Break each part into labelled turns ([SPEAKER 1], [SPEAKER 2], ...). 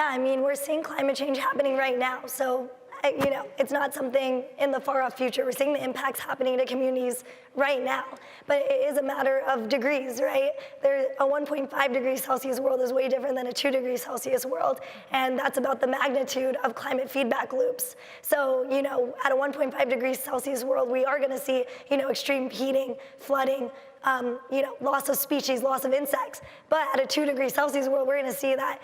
[SPEAKER 1] Yeah, I mean, we're seeing climate change happening right now. So, it's not something in the far off future. We're seeing the impacts happening to communities right now. But it is a matter of degrees, right? A 1.5 degrees Celsius world is way different than a 2 degrees Celsius world. And that's about the magnitude of climate feedback loops. So, at a 1.5 degrees Celsius world, we are gonna see, extreme heating, flooding, loss of species, loss of insects. But at a 2 degrees Celsius world, we're gonna see that,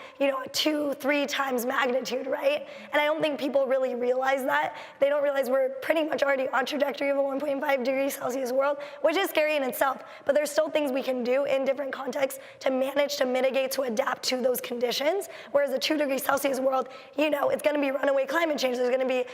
[SPEAKER 1] 2-3 times magnitude, right? And I don't think people really realize that. They don't realize we're pretty much already on trajectory of a 1.5 degrees Celsius world, which is scary in itself. But there's still things we can do in different contexts to manage, to mitigate, to adapt to those conditions. Whereas a 2 degrees Celsius world, it's gonna be runaway climate change. There's gonna be,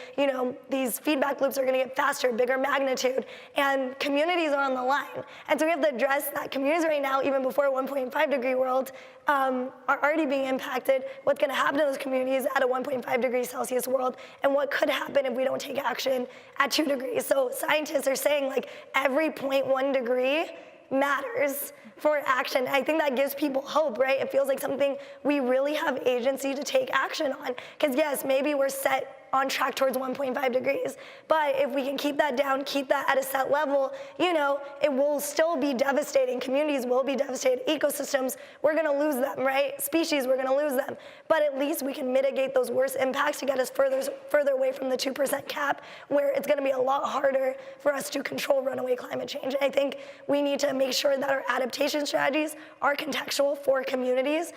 [SPEAKER 1] these feedback loops are gonna get faster, bigger magnitude, and communities are on the line. And so we have to address that communities right now, even before a 1.5 degree world, are already being impacted. What's gonna happen to those communities at a 1.5 degrees Celsius world, and what could happen if we don't take action at 2 degrees. So scientists are saying like every 0.1 degree matters for action. I think that gives people hope, right? It feels like something we really have agency to take action on. Because yes, maybe we're set on track towards 1.5 degrees. But if we can keep that down, keep that at a set level, it will still be devastating. Communities will be devastated. Ecosystems, we're gonna lose them, right? Species, we're gonna lose them. But at least we can mitigate those worst impacts to get us further away from the 2% cap, where it's gonna be a lot harder for us to control runaway climate change. And I think we need to make sure that our adaptation strategies are contextual for communities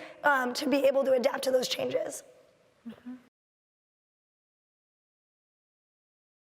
[SPEAKER 1] to be able to adapt to those changes.
[SPEAKER 2] Mm-hmm.